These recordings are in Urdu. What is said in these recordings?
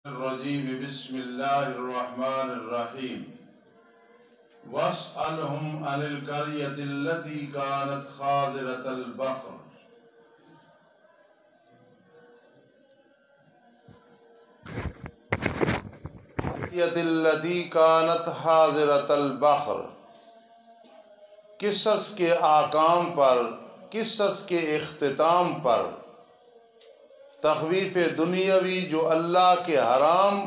الرجیم بسم اللہ الرحمن الرحیم واسألهم عن القرية التي كانت خاضرة البحر التي كانت حاضرة البحر قصص کے آکام پر، قصص کے اختتام پر تخویف دنیاوی جو اللہ کے حرام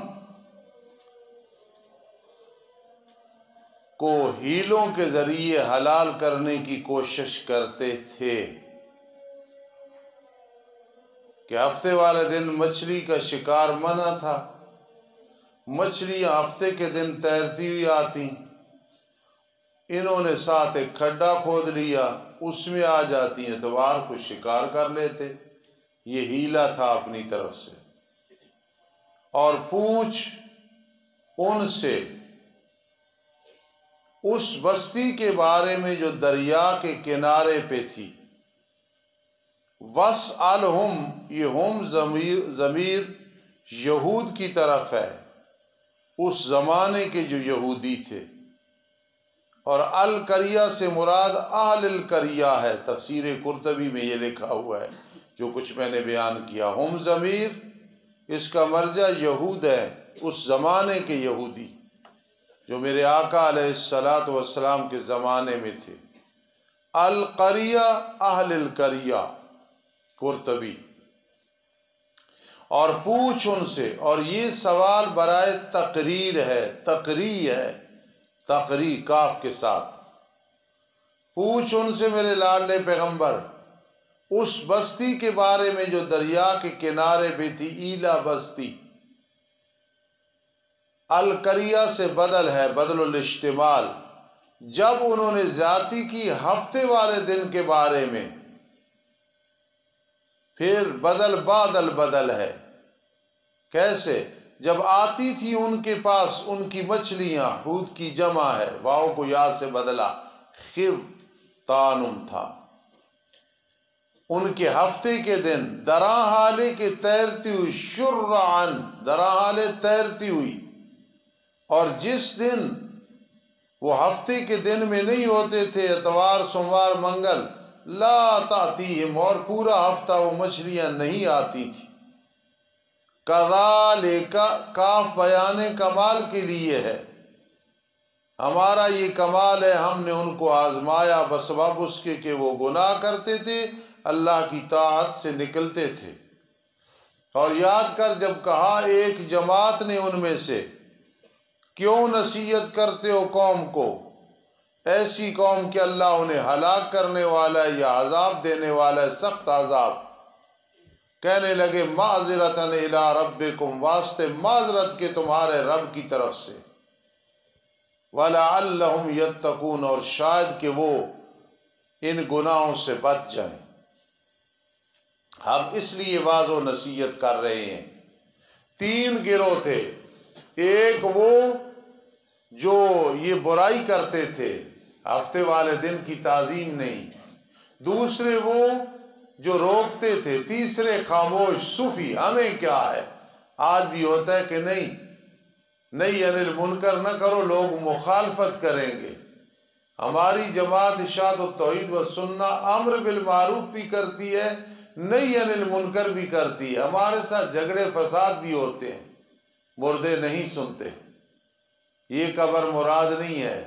کو ہیلوں کے ذریعے حلال کرنے کی کوشش کرتے تھے کہ ہفتے والے دن مچھلی کا شکار منع تھا، مچھلیاں ہفتے کے دن تیرتی ہوئی آتی، انہوں نے ساتھ ایک کھڈا کھود لیا، اس میں آ جاتی ہیں، اتوار کو شکار کر لیتے۔ یہ ہیلا تھا اپنی طرف سے، اور پوچھ ان سے اس بستی کے بارے میں جو دریا کے کنارے پہ تھی۔ وَاسْأَلْهُمْ، یہ ہم ضمیر یہود کی طرف ہے، اس زمانے کے جو یہودی تھے، اور القریہ سے مراد اہل القریہ ہے۔ تفسیر قرطبی میں یہ لکھا ہوا ہے جو کچھ میں نے بیان کیا۔ ہم ضمیر اس کا مرجع یہود ہے، اس زمانے کے یہودی جو میرے آقا علیہ السلام کے زمانے میں تھے۔ القریہ اہل القریہ، قرطبی۔ اور پوچھ ان سے، اور یہ سوال برائے تقریر ہے، تقریر ہے، تقریر کاف کے ساتھ۔ پوچھ ان سے میرے لاڈلے پیغمبر اس بستی کے بارے میں جو دریا کے کنارے پہ تھی، ایلا بستی۔ القریہ سے بدل ہے، بدل الاشتمال، جب انہوں نے زیادتی کی ہفتے والے دن کے بارے میں، پھر بدل بعد البدل ہے۔ کیسے؟ جب آتی تھی ان کے پاس ان کی مچھلیاں، حوت کی جمع ہے، واؤ کو یا سے بدلا، خب تانم تھا، ان کے ہفتے کے دن، دراں حالے کے تیرتی ہوئی، شرعن، دراں حالے تیرتی ہوئی، اور جس دن وہ ہفتے کے دن میں نہیں ہوتے تھے، اتوار، سوموار، منگل، لا تأتیہم، اور پورا ہفتہ وہ مچھلیاں نہیں آتی تھی۔ کذالک، کاف بیان کمال کے لیے ہے، ہمارا یہ کمال ہے، ہم نے ان کو آزمایا بسبب اس کے کہ وہ گناہ کرتے تھے، اللہ کی طاعت سے نکلتے تھے۔ اور یاد کر جب کہا ایک جماعت نے ان میں سے، کیوں نصیحت کرتے ہو قوم کو، ایسی قوم کہ اللہ انہیں ہلاک کرنے والا ہے یا عذاب دینے والا ہے، سخت عذاب۔ کہنے لگے معذرتاً الی ربکم، واسطے معذرت کے تمہارے رب کی طرف سے، وَلَعَلَّهُمْ يَتَّقُونَ، اور شاید کہ وہ ان گناہوں سے بچ جائیں۔ ہم اس لیے واعظ و نصیحت کر رہے ہیں۔ تین گروہ تھے، ایک وہ جو یہ برائی کرتے تھے، ہفتے والے دن کی تعظیم نہیں، دوسرے وہ جو روکتے تھے، تیسرے خاموش صوفی، ہمیں کیا ہے۔ آج بھی ہوتا ہے کہ نہیں انل منکر نہ کرو، لوگ مخالفت کریں گے۔ ہماری جماعت اشاعت التوحید و سنہ امر بالمعروف بھی کرتی ہے، نہیں انل منکر بھی کرتی ہے۔ ہمارے ساتھ جھگڑے فساد بھی ہوتے ہیں، مردے نہیں سنتے۔ یہ قبر مراد نہیں ہے۔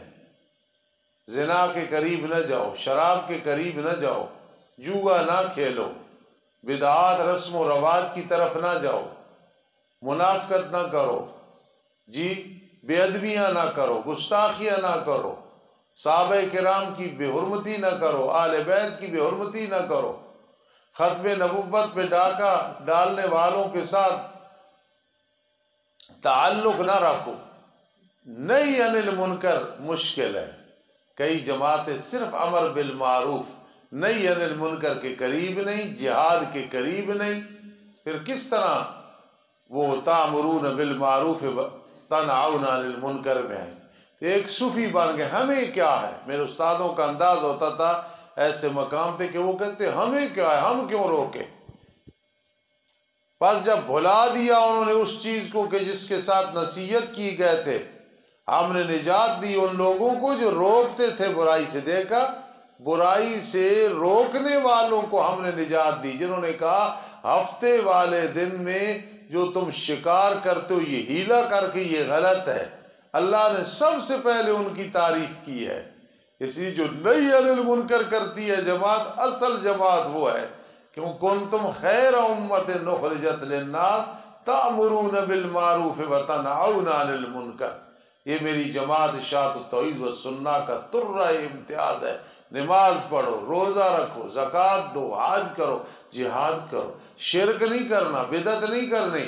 زنا کے قریب نہ جاؤ، شراب کے قریب نہ جاؤ، جوا نہ کھیلو، بدعات رسم و رواج کی طرف نہ جاؤ، منافقت نہ کرو، بے ادبیاں نہ کرو، گستاخیاں نہ کرو، صحابہ کرام کی بے حرمتی نہ کرو، آل بیت کی بے حرمتی نہ کرو، ختم نبوت پہ ڈاکہ ڈالنے والوں کے ساتھ تعلق نہ رکھو۔ نہیں انل منکر مشکل ہے، کئی جماعتیں صرف امر بالمعروف، نہیں انل منکر کے قریب نہیں، جہاد کے قریب نہیں، پھر کس طرح وہ تامرون بالمعروف تنہون عن المنکر میں ہے۔ ایک صوفی بن گئے، ہمیں کیا ہے۔ میرے استادوں کا انداز ہوتا تھا ایسے مقام پہ کہ وہ کہتے ہمیں کیا ہے، ہم کیوں روکے۔ بس جب بھلا دیا انہوں نے اس چیز کو کہ جس کے ساتھ نصیحت کی گئے تھے، ہم نے نجات دی ان لوگوں کو جو روکتے تھے برائی سے۔ دیکھا، برائی سے روکنے والوں کو ہم نے نجات دی، جنہوں نے کہا ہفتے والے دن میں جو تم شکار کرتے ہو یہ ہیلا کر کے یہ غلط ہے، اللہ نے سب سے پہلے ان کی تعریف کی ہے۔ اس لیے جو نہی عن المنکر کرتی ہے جماعت، اصل جماعت وہ ہے کہ کنتم خیر امت اخرجت للناس تأمرون بالمعروف وتنہون عن المنکر۔ یہ میری جماعت اشاعت التوحید والسنہ کا ترہ امتیاز ہے۔ نماز پڑھو، روزہ رکھو، زکوٰۃ دو، حج کرو، جہاد کرو، شرک نہیں کرنا، بدعت نہیں کرنی،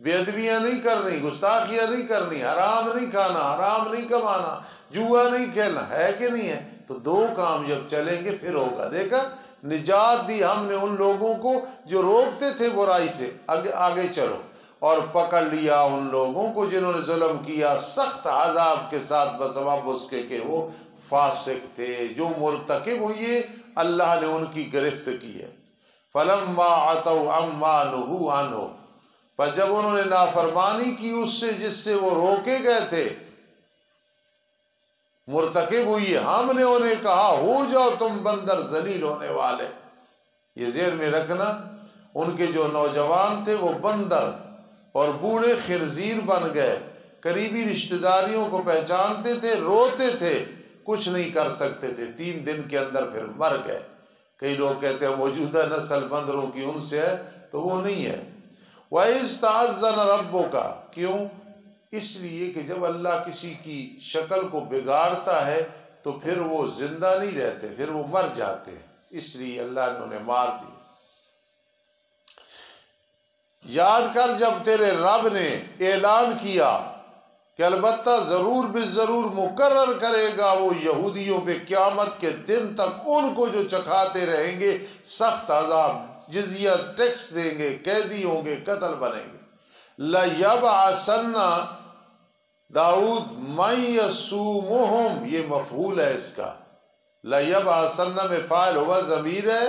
بے ادبیاں نہیں کرنی، گستاخیاں نہیں کرنی، حرام نہیں کھانا، حرام نہیں کمانا، جوا نہیں کھیلنا، ہے کہ نہیں ہے؟ تو دو کام جب چلیں گے پھر ہوگا۔ دیکھا، نجات دی ہم نے ان لوگوں کو جو روکتے تھے برائی سے، آگے چلو، اور پکڑ لیا ان لوگوں کو جنہوں نے ظلم کیا سخت عذاب کے ساتھ بسبب اس کے کہ وہ فاسق تھے، جو مرتکب ہوئے اللہ نے ان کی گرفت کی ہے۔ فلما عتوا عما نہوا عنہ، پر جب انہوں نے نافرمانی کی اس سے جس سے وہ روکے گئے تھے، مرتکب ہوئی، ہم نے انہیں کہا ہو جاؤ تم بندر ذلیل ہونے والے۔ یہ ذہن میں رکھنا، ان کے جو نوجوان تھے وہ بندر اور بوڑھے خنزیر بن گئے، قریبی رشتہ داریوں کو پہچانتے تھے، روتے تھے، کچھ نہیں کر سکتے تھے، 3 دن کے اندر پھر مر گئے۔ کئی لوگ کہتے ہیں موجودہ نسل بندروں کی ان سے ہے، تو وہ نہیں ہے۔ وَإِذْ تَعَذَّنَ رَبُّكَ، کیوں؟ اس لیے کہ جب اللہ کسی کی شکل کو بگاڑتا ہے تو پھر وہ زندہ نہیں رہتے، پھر وہ مر جاتے ہیں، اس لیے اللہ نے انہیں مار دی۔ یاد کر جب تیرے رب نے اعلان کیا کہ البتہ ضرور بالضرور مقرر کرے گا وہ یہودیوں پہ قیامت کے دن تک ان کو جو چکھاتے رہیں گے سخت عذاب، جزیہ ٹیکس دیں گے، قیدی ہوں گے، قتل بنیں گے۔ لَيَبْعَثَنَّ داؤد مَن يَصُومُهُمْ، یہ مفعول ہے اس کا، لَيَبْعَثَنَّ میں فاعل ہوا ضمیر ہے،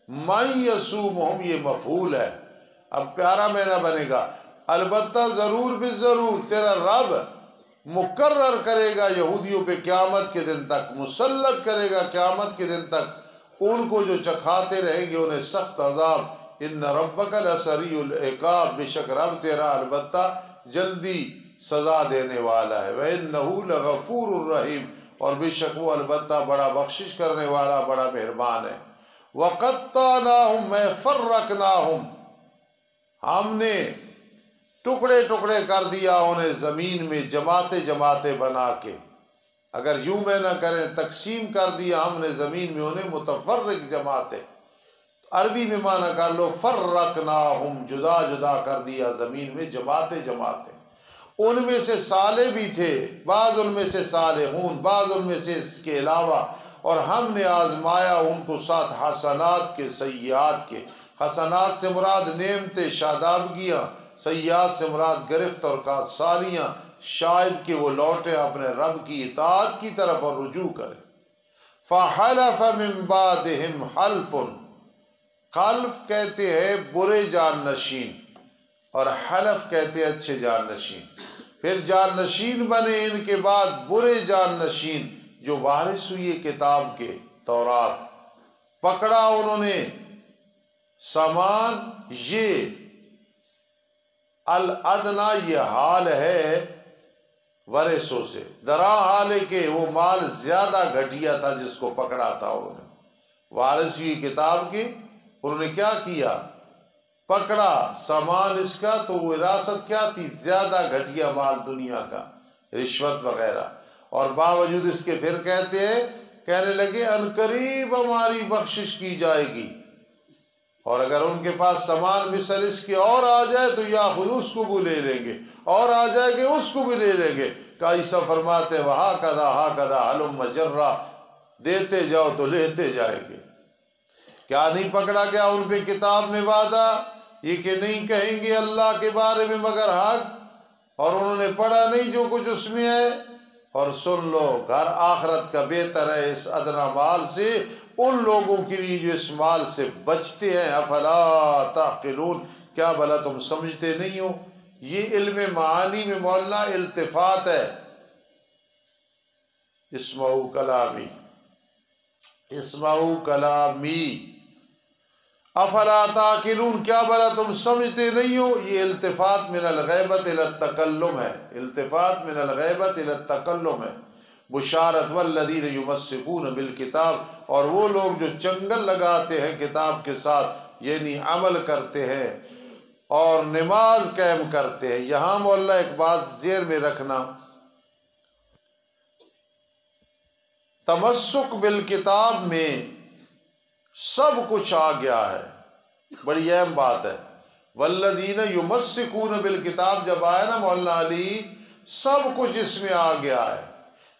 مَن يَصُومُهُمْ یہ مفعول ہے۔ اب پیارا معنی بنے گا البتہ ضرور بالضرور تیرا رب مقرر کرے گا یہودیوں پہ قیامت کے دن تک، مسلط کرے گا قیامت کے دن تک ان کو جو چکھاتے رہیں گے انہیں سخت عذاب۔ ان ربک لسریع العقاب، بے شک رب تیرا البتہ جلدی سزا دینے والا ہے۔ وَإِنَّهُ لَغَفُورٌ الرحیم، اور بے شک وہ البتہ بڑا بخشش کرنے والا، بڑا مہربان ہے۔ وَقَطَّعْنَاهُمْ مَا فَرَّقْنَاهُمْ، ہم نے ٹکڑے ٹکڑے کر دیا انہیں زمین میں جماعتیں جماعتیں بنا کے۔ اگر یوں میں نہ کریں، تقسیم کر دیا ہم نے زمین میں انہیں متفرق جماعتیں، عربی میں معنی کر لو فرقناہم، جدا جدا کر دیا زمین میں جماعتیں جماعتیں۔ ان میں سے صالح بھی تھے، بعض ان میں سے صالحون، بعض ان میں سے اس کے علاوہ، اور ہم نے آزمایا ان کو ساتھ حسنات کے سیئات کے۔ حسنات سے مراد نعمتیں، شادابگیاں، سیئات سے مراد گرفت اور کاسالیاں، شاید کہ وہ لوٹیں اپنے رب کی اطاعت کی طرف اور رجوع کریں۔ فَحَلَفَ مِن بَعْدِهِمْ حَلْفٌ، خلف کہتے ہیں برے جانشین اور حلف کہتے ہیں اچھے جانشین۔ پھر جانشین بنے ان کے بعد برے جانشین جو وارث ہوئے کتاب کے، تورات۔ پکڑا انہوں نے سامان، یہ الادنا یہ حال ہے ورثوں سے، درا حال ہے کہ وہ مال زیادہ گھٹیا تھا جس کو پکڑا تھا انہوں نے، وارث ہوئی کتاب کے، انہوں نے کیا کیا؟ پکڑا سامان اس کا، تو وہ وراثت کیا تھی؟ زیادہ گھٹیا مال دنیا کا، رشوت وغیرہ، اور باوجود اس کے پھر کہتے ہیں، کہنے لگے عنقریب ہماری بخشش کی جائے گی، اور اگر ان کے پاس سامان مثل اس کے اور آ جائے تو یا خود اس کو بھی لے لیں گے، اور آ جائے گے اس کو بھی لے لیں گے۔ عیسیٰ فرماتے ہیں وَهَكَذَا هَلُمَّ جَرًّا، دیتے جاؤ تو لیتے جائیں گے۔ کیا نہیں پکڑا گیا ان پہ کتاب میں وعدہ، یہ کہ نہیں کہیں گے اللہ کے بارے میں مگر حق، اور انہوں نے پڑھا نہیں جو کچھ اس میں ہے۔ اور سن لو، گھر آخرت کا بہتر ہے اس ادنا مال سے ان لوگوں کے لیے جو اس مال سے بچتے ہیں۔ افلا تعقلون، کیا بھلا تم سمجھتے نہیں ہو؟ یہ علم معانی میں مولانا التفات ہے۔ اسمعوا کلامی، اسمعوا کلامی، افلا تعقلون، کیا بھلا تم سمجھتے نہیں ہو؟ یہ التفات من الغیبت الی التکلم ہے، التفات من الغیبت الی التکلم ہے۔ بشارت والذین یمسکون بالکتاب، اور وہ لوگ جو چنگل لگاتے ہیں کتاب کے ساتھ، یعنی عمل کرتے ہیں اور نماز قائم کرتے ہیں۔ یہاں مولا ایک بات ذہن میں رکھنا، تمسک بالکتاب میں سب کچھ آ گیا ہے، بڑی اہم بات ہے۔ والذین یمسکون بالکتاب جب آیا نا مولانا علی، سب کچھ اس میں آ گیا ہے،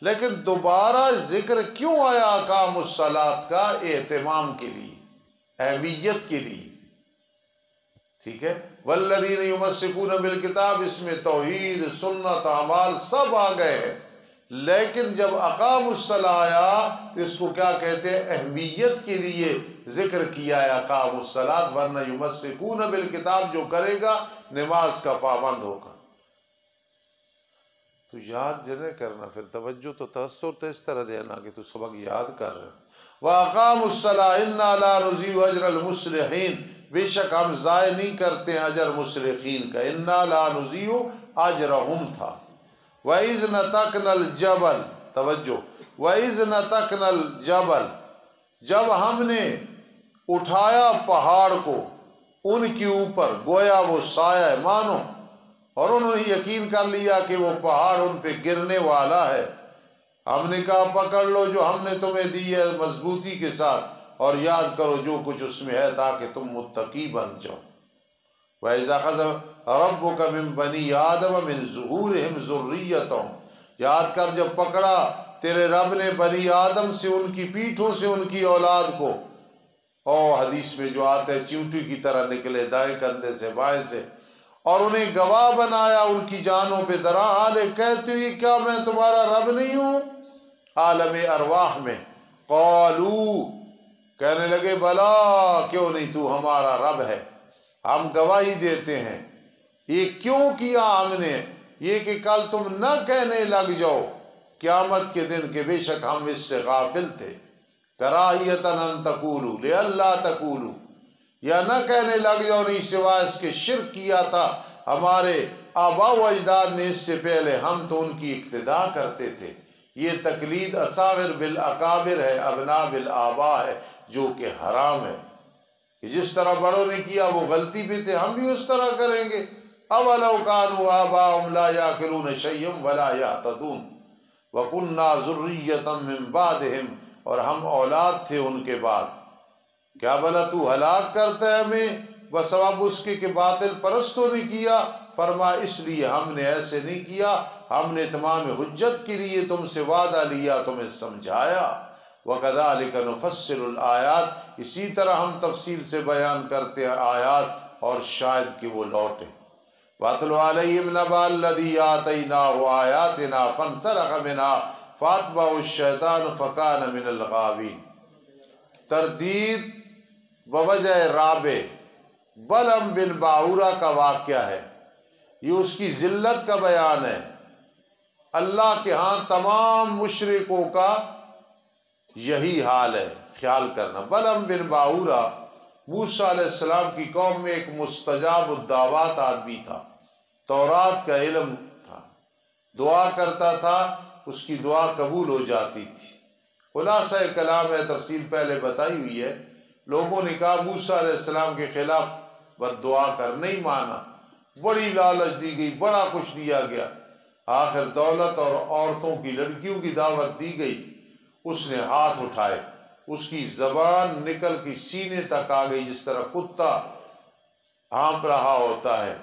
لیکن دوبارہ ذکر کیوں آیا اقام الصلاۃ کا؟ اہتمام کے لیے، اہمیت کے لیے، ٹھیک ہے۔ والذین یمسکون بالکتاب، اس میں توحید، سنت، اعمال سب آ گئے ہیں، لیکن جب اقام الصلاۃ آیا تو اس کو کیا کہتے ہیں؟ اہمیت کے لیے ذکر کیا ہے اقام الصلاۃ، ورنہ یمسکون بالکتاب جو کرے گا نماز کا پابند ہوگا۔ تو یاد جنہیں کرنا، پھر توجہ تو تاثر تو اس طرح دینا کہ تو سبق یاد کر رہے ہیں۔ وَأَقَامُوا الصَّلَاةَ إِنَّا لَا نُضِيعُ أَجْرَ الْمُصْلِحِينَ، بے شک ہم ضائع نہیں کرتے ہیں اجر مصلحین کا۔ إِنَّا لَا نُضِيعُ أَجْرَهُمْ تھا۔ وَإِذْ نَتَقْنَا الْجَبَلَ، توجہ، وَإِذْ نَتَقْنَا الْجَبَلَ، جب ہم نے اٹھایا پہاڑ کو ان کے اوپر، گویا وہ سایہ ہے، مانو، اور انہوں نے یقین کر لیا کہ وہ پہاڑ ان پہ گرنے والا ہے۔ ہم نے کہا پکڑ لو جو ہم نے تمہیں دی ہے مضبوطی کے ساتھ، اور یاد کرو جو کچھ اس میں ہے تاکہ تم متقی بن جاؤ۔ وَإِذَا أَخَذَ رَبُّكَ مِن بَنِي آدَمَ مِن ظُهُورِهِمْ ذُرِّيَّتَهُمْ، یاد کر جب پکڑا تیرے رب نے بنی آدم سے، ان کی پیٹھوں سے ان کی اولاد کو، اور حدیث میں جو آتا ہے چیونٹی کی طرح نکلے دائیں کندھے سے بائیں سے، اور انہیں گواہ بنایا ان کی جانوں پہ درا حالے کہتے ہوئے کیا میں تمہارا رب نہیں ہوں؟ عالم ارواح میں قالو، کہنے لگے بلا، کیوں نہیں، تو ہمارا رب ہے، ہم گواہی دیتے ہیں۔ یہ کیوں کیا ہم نے؟ یہ کہ کل تم نہ کہنے لگ جاؤ قیامت کے دن کہ بے شک ہم اس سے غافل تھے، کراہیتاً ان تقولوا لئلا تقولوا، یا نہ کہنے لگ جاؤ نہیں سوائے اس کے شرک کیا تھا ہمارے آباء و اجداد نے اس سے پہلے، ہم تو ان کی اقتداء کرتے تھے۔ یہ تقلید اصاغر بالاکابر ہے، ابنا بالآباء ہے، جو کہ حرام ہے، کہ جس طرح بڑوں نے کیا وہ غلطی پہ تھے، ہم بھی اس طرح کریں گے۔ اولو کانوا آباؤہم لا یاکلون شیئا ولا یہتدون وکننا ذریۃ من بعدہم، اور ہم اولاد تھے ان کے بعد، کیا بھلا تو ہلاک کرتا ہے ہمیں بسبب اس کے کہ باطل پرستوں نے کیا؟ فرما اس لیے ہم نے ایسے نہیں کیا، ہم نے تمام حجت کے لیے تم سے وعدہ لیا، تمہیں سمجھایا۔ وَكَذَلِكَ نُفَصِّلُ الْآيَاتِ، اسی طرح ہم تفصیل سے بیان کرتے ہیں آیات، اور شاید کہ وہ لوٹیں۔ وَاتْلُ عَلَيْهِمْ نَبَأَ الَّذِي آتَيْنَاهُ آيَاتِنَا فَانْسَلَخَ مِنْهَا فَأَتْبَعَهُ الشَّيْطَانُ فَكَانَ مِنَ الْغَاوِينَ۔ تردید بوجہ رابع بلعم بن باورہ کا واقعہ ہے، یہ اس کی ذلت کا بیان ہے۔ اللہ کے ہاں تمام مشرکوں کا یہی حال ہے، خیال کرنا۔ بلعم بن باورہ موسیٰ علیہ السلام کی قوم میں ایک مستجاب الدعوات آدمی تھا، تورات کا علم تھا، دعا کرتا تھا، اس کی دعا قبول ہو جاتی تھی۔ خلاصہ کلام ہے، تفصیل پہلے بتائی ہوئی ہے۔ لوگوں نے کہا موسیٰ علیہ السلام کے خلاف بد دعا کر، نہیں مانا، بڑی لالچ دی گئی، بڑا کچھ دیا گیا، آخر دولت اور عورتوں کی، لڑکیوں کی دعوت دی گئی۔ اس نے ہاتھ اٹھائے، اس کی زبان نکل کی سینے تک آ گئی، جس طرح کتا ہانپ رہا ہوتا ہے۔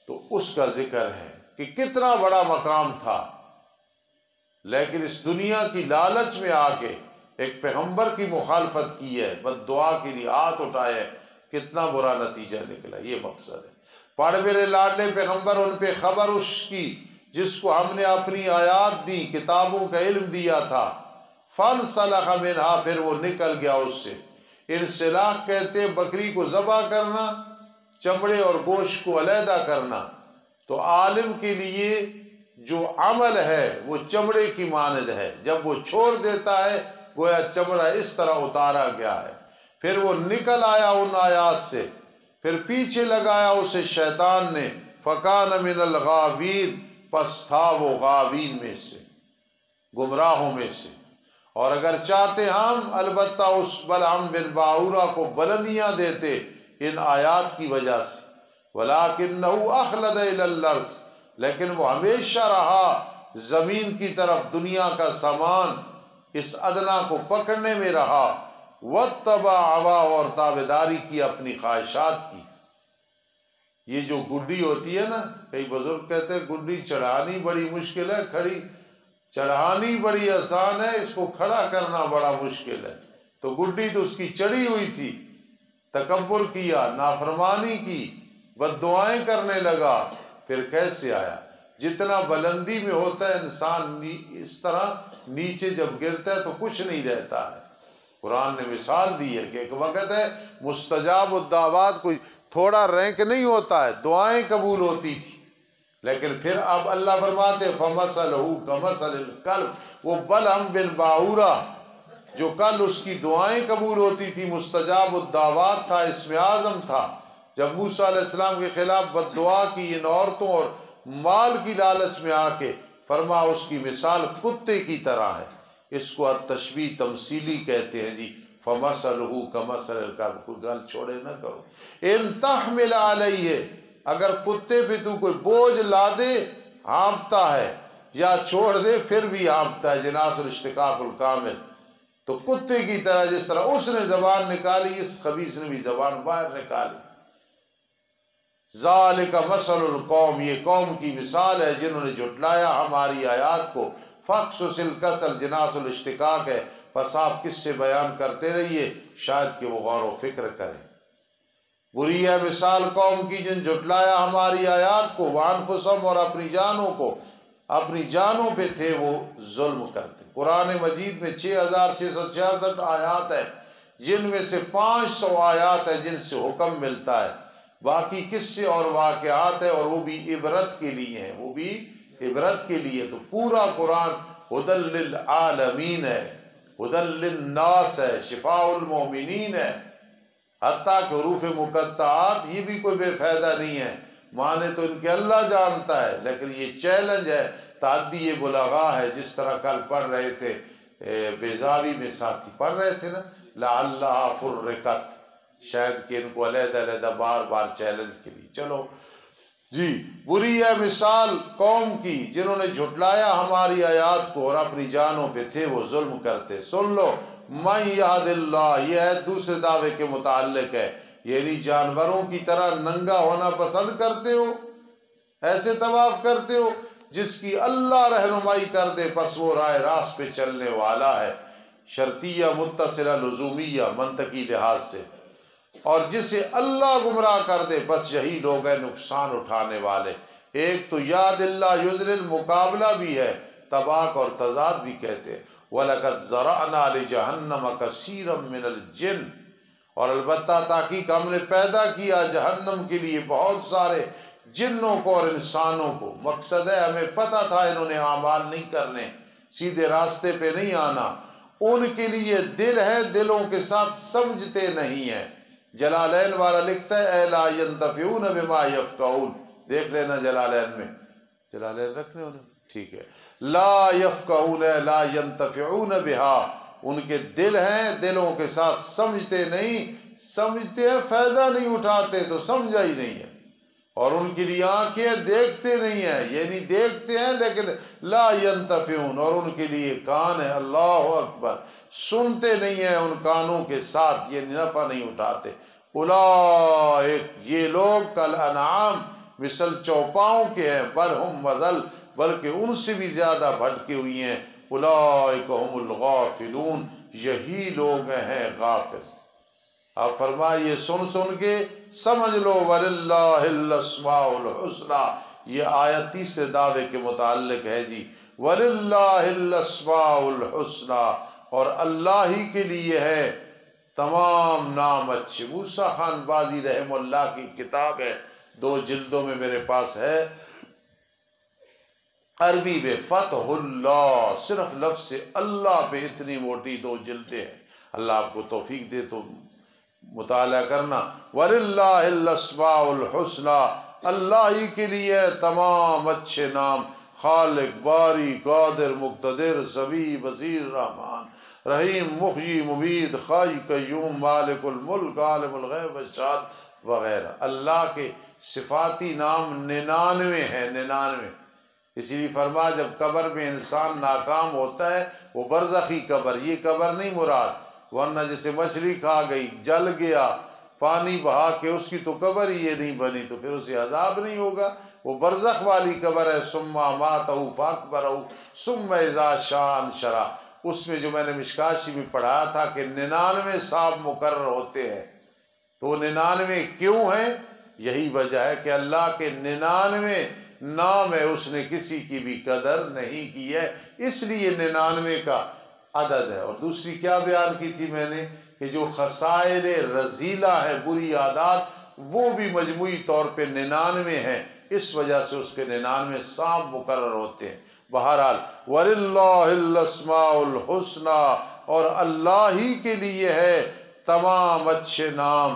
تو اس کا ذکر ہے کہ کتنا بڑا مقام تھا، لیکن اس دنیا کی لالچ میں آ کے ایک پیغمبر کی مخالفت کی ہے، بد دعا کے لیے ہاتھ اٹھائے، کتنا برا نتیجہ نکلا۔ یہ مقصد ہے۔ پڑھ میرے لاڈلے پیغمبر ان پہ خبر اس کی جس کو ہم نے اپنی آیات دی، کتابوں کا علم دیا تھا۔ فانسلخ منہا، پھر وہ نکل گیا اس سے۔ انسلاخ کہتے ہیں بکری کو ذبح کرنا، چمڑے اور گوشت کو علیحدہ کرنا۔ تو عالم کے لیے جو عمل ہے وہ چمڑے کی مانند ہے، جب وہ چھوڑ دیتا ہے گویا چمڑا اس طرح اتارا گیا ہے۔ پھر وہ نکل آیا ان آیات سے، پھر پیچھے لگایا اسے شیطان نے، فکان من الغاوین، پس تھا وہ غاوین میں سے، گمراہوں میں سے۔ اور اگر چاہتے ہم البتہ اس بلعم بن باورہ کو بلندیاں دیتے ان آیات کی وجہ سے، وَلَٰكِنَّهُ أَخْلَدَ إِلَى الْأَرْضِ، لیکن وہ ہمیشہ رہا زمین کی طرف، دنیا کا سامان اس ادنا کو پکڑنے میں رہا، وَاتَّبَعَ هَوَاهُ، اور تابعداری کی اپنی خواہشات کی۔ یہ جو گڈی ہوتی ہے نا، کئی بزرگ کہتے ہیں گڈی چڑھانی بڑی مشکل ہے، کھڑی چڑھانی بڑی آسان ہے، اس کو کھڑا کرنا بڑا مشکل ہے۔ تو گڈی تو اس کی چڑھی ہوئی تھی، تکبر کیا، نافرمانی کی، بد دعائیں کرنے لگا، پھر کیسے آیا؟ جتنا بلندی میں ہوتا ہے انسان اس طرح نیچے جب گرتا ہے تو کچھ نہیں رہتا ہے۔ قرآن نے مثال دی ہے کہ ایک وقت ہے مستجاب الدعوات، کوئی تھوڑا رینک نہیں ہوتا ہے، دعائیں قبول ہوتی تھی، لیکن پھر اب اللہ فرماتے فَمَثَلُهُ كَمَثَلِ الْكَلْبِ، وہ بلعم بن باورہ جو کل اس کی دعائیں قبول ہوتی تھی، مستجاب الدعوات تھا، اسم اعظم تھا، جب موسیٰ علیہ السلام کے خلاف بد دعا کی ان عورتوں اور مال کی لالچ میں آ کے، فرما اس کی مثال کتے کی طرح ہے۔ اس کو التشبیہ تمثیلی کہتے ہیں جی، فَمَثَلُهُ كَمَثَلِ الْكَلْبِ، کوئی گل چھوڑے نہ کرو، ان تحمل علیہ، اگر کتے پہ تو کوئی بوجھ لا دے ہانپتا ہے، یا چھوڑ دے پھر بھی ہانپتا ہے، جناس الاشتقاق الکامل، تو کتے کی طرح جس طرح اس نے زبان نکالی، اس خبیث نے بھی زبان باہر نکالی۔ ذالک مثل القوم، یہ قوم کی مثال ہے جنہوں نے جھٹلایا ہماری آیات کو۔ فقصص القصص، جناس الاشتقاق ہے، پس آپ کس سے بیان کرتے رہیے شاید کہ وہ غور و فکر کریں۔ بری ہے مثال قوم کی جن جھٹلایا ہماری آیات کو، وانفسہم، اور اپنی جانوں کو، اپنی جانوں پہ تھے وہ ظلم کرتے۔ قرآن مجید میں 6666 آیات ہیں، جن میں سے 500 آیات ہیں جن سے حکم ملتا ہے، باقی قصے اور واقعات ہیں، اور وہ بھی عبرت کے لیے ہیں، وہ بھی عبرت کے لیے۔ تو پورا قرآن ھدی للعالمین ہے، ھدی للناس ہے، شفاء المؤمنین ہے، حتیٰ کہ حروف مقطعات یہ بھی کوئی بے فائدہ نہیں ہے، معنی تو ان کے اللہ جانتا ہے، لیکن یہ چیلنج ہے، تعدی بلغاء ہے، جس طرح کل پڑھ رہے تھے بیزاوی میں ساتھی پڑھ رہے تھے نا، لعلھا فرقت، شاید کہ ان کو علیحدہ علیحدہ بار بار چیلنج کے لیے۔ چلو جی، بری ہے مثال قوم کی جنہوں نے جھٹلایا ہماری آیات کو اور اپنی جانوں پہ تھے وہ ظلم کرتے۔ سن لو، من یہد اللہ، یہ ہے دوسرے دعوے کے متعلق ہے، یعنی جانوروں کی طرح ننگا ہونا پسند کرتے ہو، ایسے طواف کرتے ہو، جس کی اللہ رہنمائی کر دے پس وہ راہ راست پہ چلنے والا ہے، شرطیہ متصلہ لزومیہ منطقی لحاظ سے، اور جسے اللہ گمراہ کر دے بس یہی لوگ ہیں نقصان اٹھانے والے۔ ایک تو یاد اللہ یذلل مقابلہ بھی ہے، طباق اور تضاد بھی کہتے ہیں۔ وَلَقَدْ ذَرَأْنَا لِجَهَنَّمَ كَثِيرًا مِنَ الْجِنِّ، اور البتہ تحقیق ہم نے پیدا کیا جہنم کے لیے بہت سارے جنوں کو اور انسانوں کو۔ مقصد ہے ہمیں پتہ تھا انہوں نے اعمال نہیں کرنے، سیدھے راستے پہ نہیں آنا، ان کے لیے دل ہے، دلوں کے ساتھ سمجھتے نہیں ہیں۔ جلالین والا لکھتا ہے اے لا ینتفعون بما یفقہون، دیکھ لینا جلالین میں، جلالین رکھنے ہونے ٹھیک ہے، لا یفقہون لا ینتفعون بہا، ان کے دل ہیں، دلوں کے ساتھ سمجھتے نہیں، سمجھتے ہیں فائدہ نہیں اٹھاتے تو سمجھا ہی نہیں ہے، اور ان کے لیے آنکھیں دیکھتے نہیں ہیں، یعنی دیکھتے ہیں لیکن لا ینتفعون، اور ان کے لیے کان ہے، اللہ اکبر، سنتے نہیں ہیں ان کانوں کے ساتھ، یہ نفع نہیں اٹھاتے۔ اولئک، یہ لوگ کل انعام، مثل چوپاؤں کے ہیں، بل ہم اضل، بلکہ ان سے بھی زیادہ بھٹکے ہوئی ہیں، اولئک هم الغافلون، یہی لوگ ہیں غافل۔ اب فرمائیے سن کے سمجھ لو، وَلِلَّهِ الْأَسْمَاءُ الْحُسْنَى، یہ آیت تیسرے دعوے کے متعلق ہے جی، وَلِلَّهِ الْأَسْمَاءُ الْحُسْنَى، اور اللہ ہی کے لیے ہے تمام نام اچھے۔ موسیٰ خان بازی رحم اللہ کی کتاب ہے، 2 جلدوں میں میرے پاس ہے، عربی میں فتح اللہ، صرف لفظ اللہ پہ اتنی موٹی 2 جلدیں ہیں۔ اللہ آپ کو توفیق دے تو مطالعہ کرنا۔ وَلِلَّهِ الْأَسْمَاءُ الْحُسْنَى، اللہ ہی کے لیے تمام اچھے نام، خالق، باری، قادر، مقتدر، سمیع، بصیر، رحمان، رحیم، محیی، ممیت، حی، قیوم، مالک الملک، عالم الغیب والشہادہ وغیرہ۔ اللہ کے صفاتی نام 99 ہیں، 99۔ اسی لیے فرما جب قبر میں انسان ناکام ہوتا ہے، وہ برزخی قبر، یہ قبر نہیں مراد، ورنہ جیسے مچھلی کھا گئی، جل گیا، پانی بہا کے اس کی تو قبر ہی یہ نہیں بنی، تو پھر اسے عذاب نہیں ہوگا، وہ برزخ والی قبر ہے۔ ثم اماتہ فاقبرہ ثم اذا شاء انشرہ۔ اس میں جو میں نے مشکاشی بھی پڑھایا تھا کہ 99 صاحب مقرر ہوتے ہیں، تو 99 کیوں ہیں؟ یہی وجہ ہے کہ اللہ کے 99 نام ہے، اس نے کسی کی بھی قدر نہیں کی ہے، اس لیے 99 کا عدد ہے۔ اور دوسری کیا بیان کی تھی میں نے کہ جو خصائل رذیلہ ہے، بری عادات، وہ بھی مجموعی طور پہ 99 ہیں، اس وجہ سے اس پہ 99 صاحب مقرر ہوتے ہیں۔ بہرحال وَلِلَّهِ الْأَسْمَاءُ الْحُسْنَى، اور اللہ ہی کے لیے ہے تمام اچھے نام،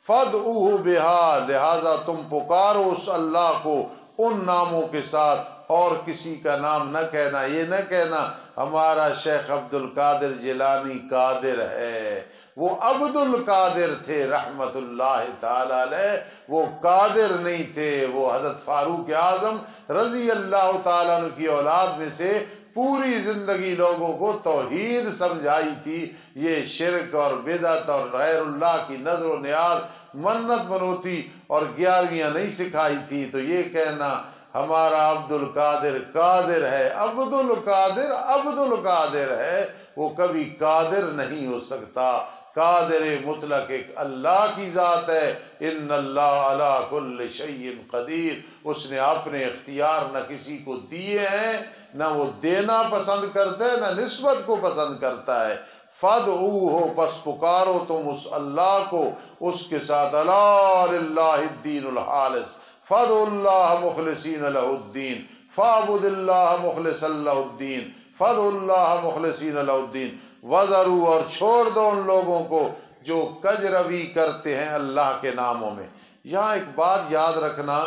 فَادْعُوهُ بِهَا، لہذا تم پکارو اس اللہ کو ان ناموں کے ساتھ، اور کسی کا نام نہ کہنا۔ یہ نہ کہنا ہمارا شیخ عبد القادر جیلانی قادر ہے، وہ عبد القادر تھے رحمت اللہ تعالی علیہ، وہ قادر نہیں تھے۔ وہ حضرت فاروق اعظم رضی اللہ تعالیٰ عنہ کی اولاد میں سے، پوری زندگی لوگوں کو توحید سمجھائی تھی، یہ شرک اور بدعت اور غیر اللہ کی نظر و نیاز، منت منوتی اور 11ویاں نہیں سکھائی تھی۔ تو یہ کہنا ہمارا عبد القادر قادر ہے، عبد القادر عبد القادر ہے، وہ کبھی قادر نہیں ہو سکتا۔ قادر مطلق ایک اللہ کی ذات ہے، ان اللہ علی کل شیء قدیر، اس نے اپنے اختیار نہ کسی کو دیے ہیں، نہ وہ دینا پسند کرتا ہے، نہ نسبت کو پسند کرتا ہے۔ فَادْعُوهُ، پس پکارو تم اس اللہ کو، اس کے ساتھ الا للہ الدین الخالص، فَادْعُوا اللَّهَ مُخْلِصِينَ لَهُ الدِّينَ، فَاعْبُدِ اللَّهَ مُخْلِصًا لَهُ الدِّينَ، فَادْعُوا اللَّهَ مُخْلِصِينَ لَهُ الدِّينَ، وَذَرُوا، اور چھوڑ دو ان لوگوں کو جو کجروی کرتے ہیں اللہ کے ناموں میں۔ یہاں ایک بات یاد رکھنا،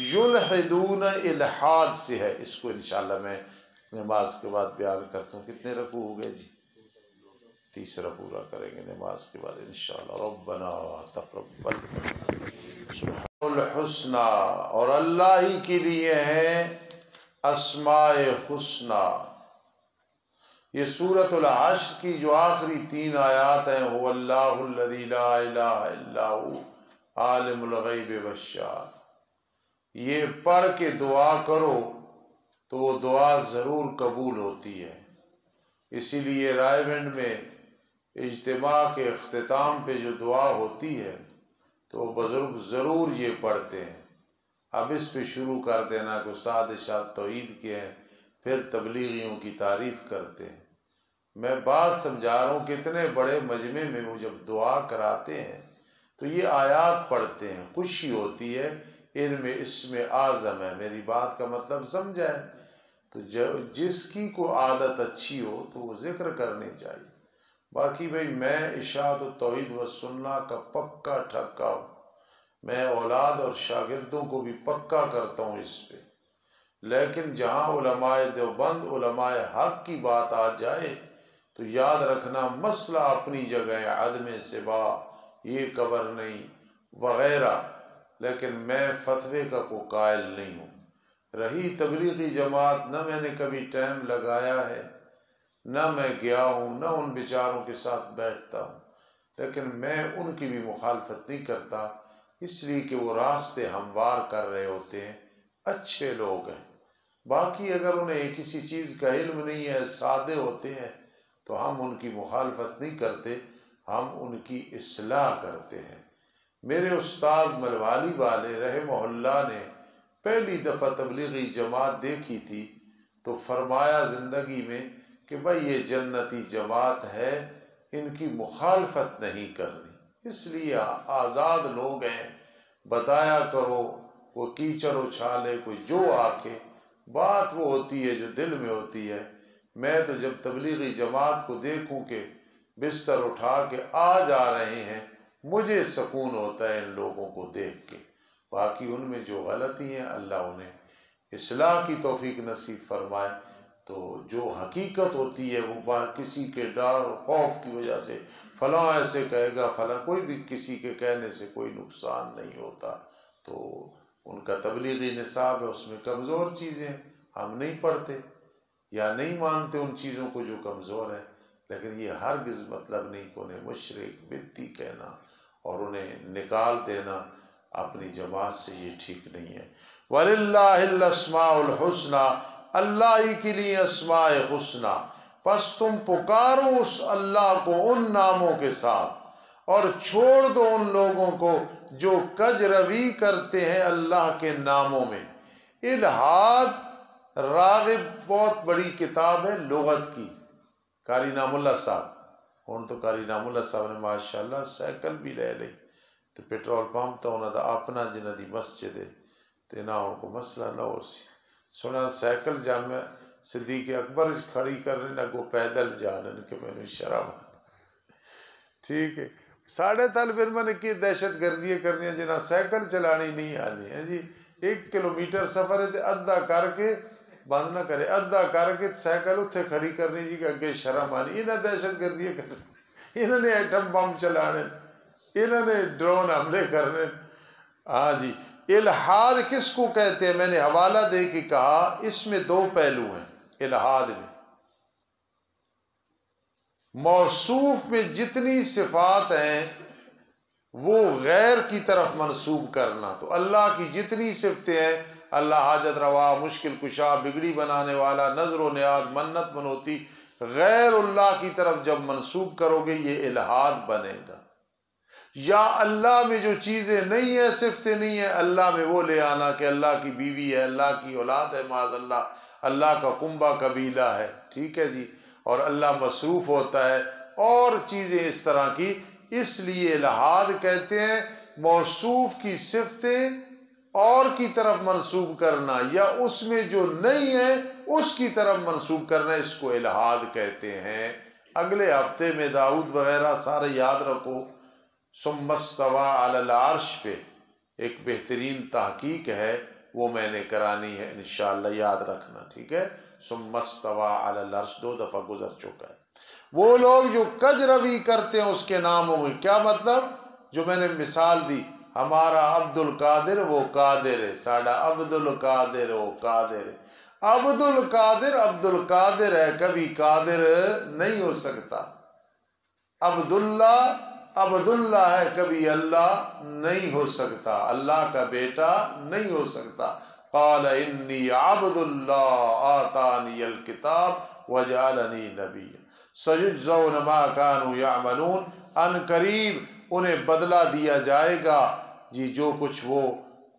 یلحدون الحاد سے ہے، اس کو انشاءاللہ میں نماز کے بعد بیان کرتا ہوں۔ کتنے رکوع ہو گئے جی؟ تیسرا پورا کریں گے نماز کے بعد انشاءاللہ۔ ربنا تقبل سبحان الحسنى، اور اللہ ہی کے لیے ہے اسماء حسنى۔ یہ سورۃ الحشر کی جو آخری 3 آیات ہیں، هو اللہ الذی لا الہ الا هو عالم الغیب والشہادہ، یہ پڑھ کے دعا کرو تو وہ دعا ضرور قبول ہوتی ہے۔ اسی لیے رائے گنج میں اجتماع کے اختتام پہ جو دعا ہوتی ہے تو بزرگ ضرور یہ پڑھتے ہیں۔ اب اس پہ شروع کر دینا کہ استاد ارشاد توحید کے ہیں، پھر تبلیغیوں کی تعریف کرتے ہیں۔ میں بات سمجھا رہا ہوں کہ اتنے بڑے مجمع میں وہ جب دعا کراتے ہیں تو یہ آیات پڑھتے ہیں، خوشی ہوتی ہے، ان میں اسم اعظم ہے۔ میری بات کا مطلب سمجھا ہے؟ تو جس کی کو عادت اچھی ہو تو وہ ذکر کرنی چاہیے۔ باقی بھئی میں اشاعت التوحید و سنہ کا پکا ٹھکا ہوں، میں اولاد اور شاگردوں کو بھی پکا کرتا ہوں اس پہ، لیکن جہاں علماء دیوبند علماء حق کی بات آ جائے تو یاد رکھنا مسئلہ اپنی جگہ ہے، عدم سبا، یہ قبر نہیں وغیرہ، لیکن میں فتوے کا کوئی قائل نہیں ہوں۔ رہی تبلیغی جماعت، نہ میں نے کبھی ٹائم لگایا ہے، نہ میں گیا ہوں، نہ ان بیچاروں کے ساتھ بیٹھتا ہوں، لیکن میں ان کی بھی مخالفت نہیں کرتا، اس لیے کہ وہ راستے ہموار کر رہے ہوتے ہیں، اچھے لوگ ہیں۔ باقی اگر انہیں کسی چیز کا علم نہیں ہے، سادے ہوتے ہیں، تو ہم ان کی مخالفت نہیں کرتے، ہم ان کی اصلاح کرتے ہیں۔ میرے استاد ملوالی والے رحمہ اللہ نے پہلی دفعہ تبلیغی جماعت دیکھی تھی تو فرمایا زندگی میں کہ بھائی یہ جنتی جماعت ہے، ان کی مخالفت نہیں کرنی، اس لیے آزاد لوگ ہیں، بتایا کرو، وہ کیچڑ اچھالے کوئی جو آکے، بات وہ ہوتی ہے جو دل میں ہوتی ہے۔ میں تو جب تبلیغی جماعت کو دیکھوں کہ بستر اٹھا کے آ جا رہے ہیں، مجھے سکون ہوتا ہے ان لوگوں کو دیکھ کے۔ باقی ان میں جو غلطی ہیں اللہ انہیں اصلاح کی توفیق نصیب فرمائے۔ تو جو حقیقت ہوتی ہے وہ کسی کے ڈر خوف کی وجہ سے فلاں ایسے کہے گا فلاں، کوئی بھی کسی کے کہنے سے کوئی نقصان نہیں ہوتا۔ تو ان کا تبلیغی نصاب ہے، اس میں کمزور چیزیں ہم نہیں پڑھتے یا نہیں مانتے ان چیزوں کو جو کمزور ہے، لیکن یہ ہرگز مطلب نہیں کہ انہیں مشرک بدعتی کہنا اور انہیں نکال دینا اپنی جماعت سے، یہ ٹھیک نہیں ہے۔ وَلِلَّهِ الْأَسْمَاءُ الْحُسْنَى، اللہ ہی کے لیے اسماء حسنہ، پس تم پکارو اس اللہ کو ان ناموں کے ساتھ اور چھوڑ دو ان لوگوں کو جو کج روی کرتے ہیں اللہ کے ناموں میں۔ الحاد راغب بہت بڑی کتاب ہے لغت کی، قاری نام اللہ صاحب، ہوں تو قاری نام اللہ صاحب نے ماشاءاللہ سائیکل بھی لے لی، تو پیٹرول پمپ تو انہوں دا اپنا جنہ دی مسجد ہے، تو نہ ان کو مسئلہ نہ ہو سی سنا سائیکل جامع صدیق اکبر کھڑی کرنے نہ کو پیدل جانن کہ میں نے شرم، ٹھیک ہے۔ ساڑھے طالب علم نے کی دہشت گردی کرنی ہے جنہیں سائیکل چلانی نہیں آنی ہے جی، 1 کلومیٹر سفر ہے ادھا کر کے بند نہ کرے، ادھا کر کے سائیکل اتنے کھڑی کرنی جی کہ اگے شرم آنی، انہیں دہشت گردی کرنی، انہوں نے ایٹم بم چلانے، انہوں نے ڈرون حملے کرنے۔ ہاں جی، الحاد کس کو کہتے ہیں؟ میں نے حوالہ دے کے کہا اس میں 2 پہلو ہیں الحاد میں۔ موصوف میں جتنی صفات ہیں وہ غیر کی طرف منسوب کرنا، تو اللہ کی جتنی صفتیں ہیں، اللہ حاجت روا، مشکل کشا، بگڑی بنانے والا، نظر و نیاز، منت منوتی، غیر اللہ کی طرف جب منسوب کرو گے یہ الحاد بنے گا۔ یا اللہ میں جو چیزیں نہیں ہیں، صفتیں نہیں ہیں، اللہ میں وہ لے آنا کہ اللہ کی بیوی ہے، اللہ کی اولاد ہے، معاذ اللہ، اللہ کا کنبہ قبیلہ ہے، ٹھیک ہے جی، اور اللہ مصروف ہوتا ہے، اور چیزیں اس طرح کی۔ اس لیے الحاد کہتے ہیں موصوف کی صفتیں اور کی طرف منسوب کرنا، یا اس میں جو نہیں ہے اس کی طرف منسوب کرنا، اس کو الحاد کہتے ہیں۔ اگلے ہفتے میں داؤد وغیرہ سارے یاد رکھو۔ ثم استوى علی العرش پہ ایک بہترین تحقیق ہے، وہ میں نے کرانی ہے انشاءاللہ، یاد رکھنا، ٹھیک ہے۔ ثم استوى علی العرش 2 دفعہ گزر چکا ہے۔ وہ لوگ جو کج روی کرتے ہیں اس کے ناموں میں، کیا مطلب؟ جو میں نے مثال دی، ہمارا عبد القادر وہ قادر ہے، ساڑا عبد القادر وہ قادر ہے۔ عبد القادر ہے، کبھی قادر نہیں ہو سکتا۔ عبداللہ ہے، کبھی اللہ نہیں ہو سکتا، اللہ کا بیٹا نہیں ہو سکتا۔ قال انی عبد اللہ آتانی الکتاب وجعلنی نبیا سیجزون ما كانوا یعملون، ان قریب انہیں بدلہ دیا جائے گا جی جو کچھ وہ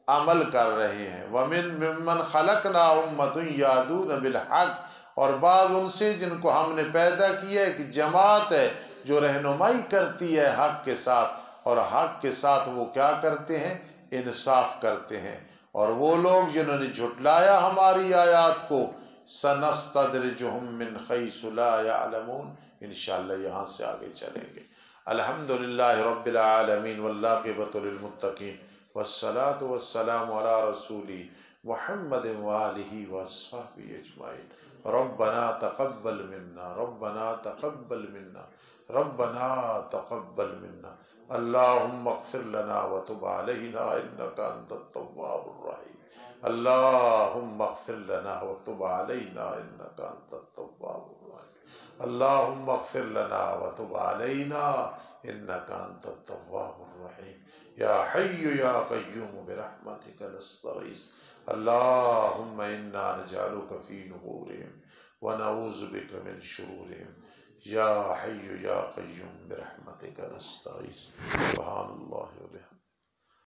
عمل کر رہے ہیں۔ ومن خلقنا امۃ یہدون بالحق، اور بعض ان سے جن کو ہم نے پیدا کیا ایک جماعت ہے جو رہنمائی کرتی ہے حق کے ساتھ، اور حق کے ساتھ وہ کیا کرتے ہیں؟ انصاف کرتے ہیں۔ اور وہ لوگ جنہوں نے جھٹلایا ہماری آیات کو، سنستدرجہم من حیث لا یعلمون، انشاءاللہ یہاں سے آگے چلیں گے۔ الحمدللہ رب العالمین والعاقبۃ للمتقین والصلاة والسلام علی رسولہ محمد وآلہ وصحبہ اجمعین۔ ربنا تقبل منا، ربنا تقبل منا، ربنا تقبل منا، اللہم اغفر لنا وتب علینا انک انت التواب الرحیم، اللہم اغفر لنا وتب علینا انک انت التواب الرحیم، اللہم اغفر لنا وتب علینا انک انت التواب الرحیم، یا حی یا قیوم برحمتک نستغیث، اللہم انا نجعلک فی نحورہم ونعوذ بک من شرورہم، یا حی یا قیوم برحمتک نستغیث، سبحان اللہ وبحمدہ۔